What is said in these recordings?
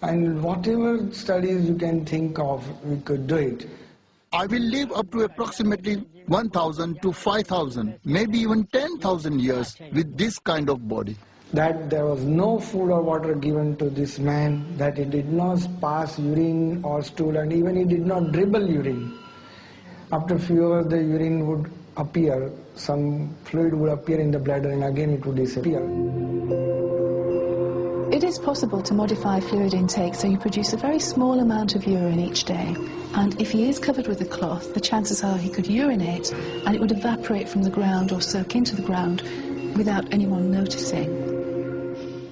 And whatever studies you can think of, we could do it. I will live up to approximately 1,000 to 5,000, maybe even 10,000 years with this kind of body. That there was no food or water given to this man, that he did not pass urine or stool, and even he did not dribble urine. After a few hours the urine would appear, some fluid would appear in the bladder and again it would disappear. It is possible to modify fluid intake so you produce a very small amount of urine each day. And if he is covered with a cloth, the chances are he could urinate and it would evaporate from the ground or soak into the ground without anyone noticing.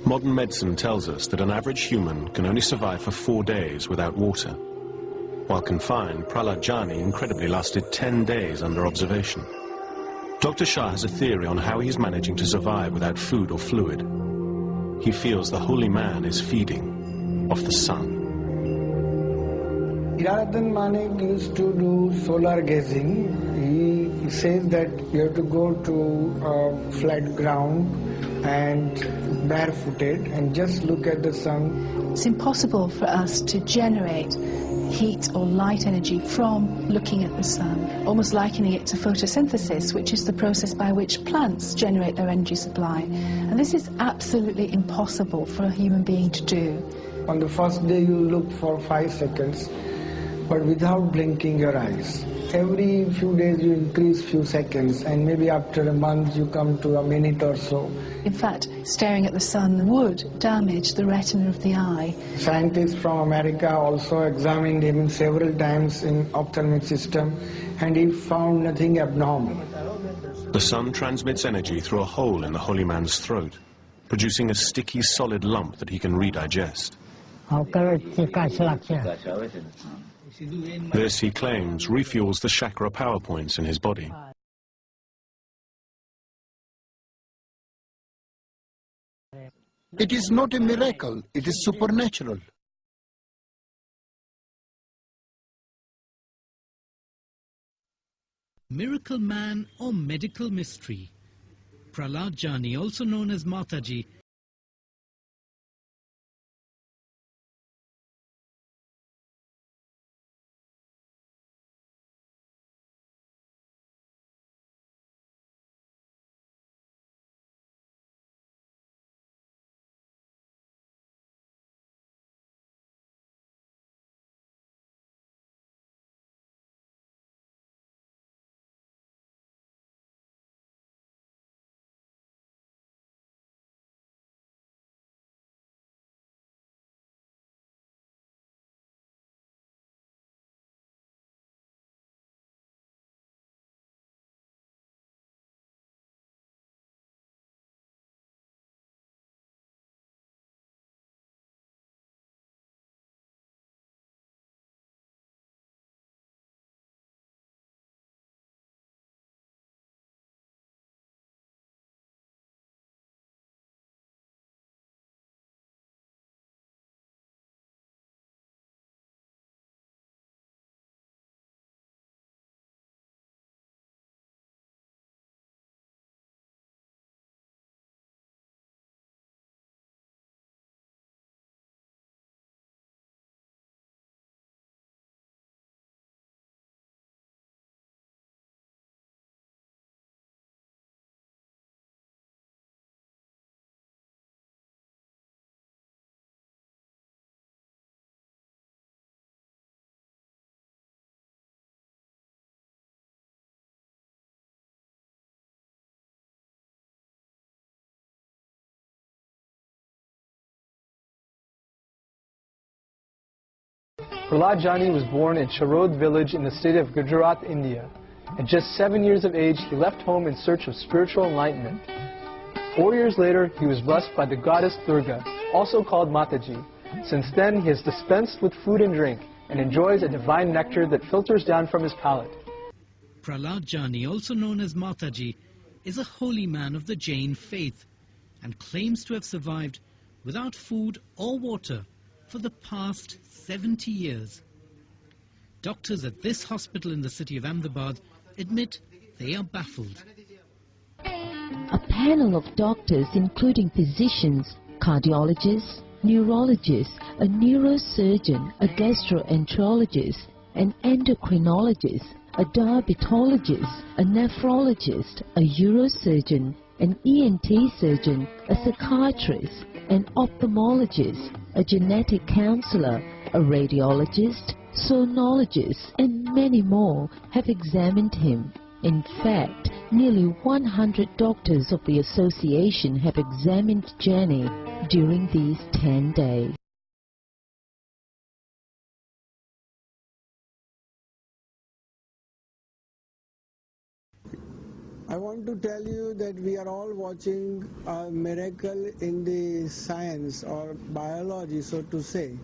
Modern medicine tells us that an average human can only survive for 4 days without water. While confined, Prahlad Jani incredibly lasted 10 days under observation. Dr. Shah has a theory on how he's managing to survive without food or fluid. He feels the holy man is feeding off the sun. Hiranandhan Manik used to do solar gazing. He says that you have to go to a flat ground and barefooted and just look at the sun. It's impossible for us to generate heat or light energy from looking at the sun, almost likening it to photosynthesis, which is the process by which plants generate their energy supply. And this is absolutely impossible for a human being to do. On the first day you look for 5 seconds, but without blinking your eyes. Every few days you increase few seconds, and maybe after a month you come to a minute or so. In fact, staring at the sun would damage the retina of the eye. Scientists from America also examined him several times in ophthalmic system, and he found nothing abnormal. The sun transmits energy through a hole in the holy man's throat, producing a sticky, solid lump that he can redigest. This, he claims, refuels the chakra power points in his body. It is not a miracle, it is supernatural. Miracle man or medical mystery. Prahlad Jani, also known as Mataji, Prahlad Jani was born in Charod village in the state of Gujarat, India. At just 7 years of age, he left home in search of spiritual enlightenment. 4 years later, he was blessed by the goddess Durga, also called Mataji. Since then, he has dispensed with food and drink and enjoys a divine nectar that filters down from his palate. Prahlad Jani, also known as Mataji, is a holy man of the Jain faith and claims to have survived without food or water for the past 70 years. Doctors at this hospital in the city of Ahmedabad admit they are baffled. A panel of doctors, including physicians, cardiologists, neurologist, a neurosurgeon, a gastroenterologist, an endocrinologist, a diabetologist, a nephrologist, a urosurgeon, an ENT surgeon, a psychiatrist, an ophthalmologist, a genetic counselor, a radiologist, sonologist, and many more have examined him. In fact, nearly 100 doctors of the association have examined Jani during these 10 days. I want to tell you that we are all watching a miracle in the science or biology, so to say,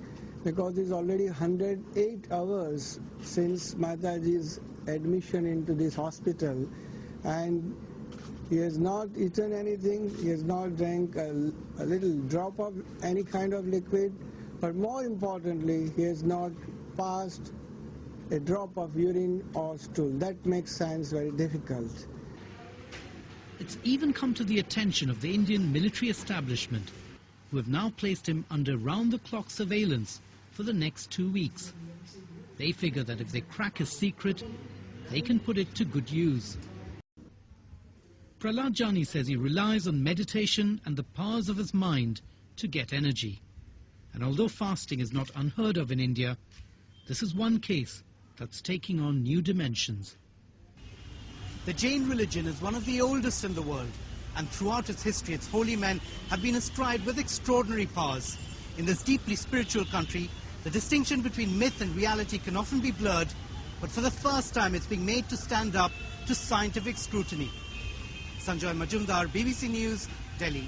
because it's already 108 hours since Mataji's admission into this hospital, and he has not eaten anything, he has not drank a little drop of any kind of liquid, but more importantly, he has not passed a drop of urine or stool. That makes science very difficult. It's even come to the attention of the Indian military establishment, who have now placed him under round-the-clock surveillance for the next 2 weeks. They figure that if they crack his secret, they can put it to good use. Prahlad Jani says he relies on meditation and the powers of his mind to get energy. And although fasting is not unheard of in India, this is one case that's taking on new dimensions. The Jain religion is one of the oldest in the world, and throughout its history, its holy men have been astride with extraordinary powers. In this deeply spiritual country, the distinction between myth and reality can often be blurred, but for the first time it's being made to stand up to scientific scrutiny. Sanjoy Majumdar, BBC News, Delhi.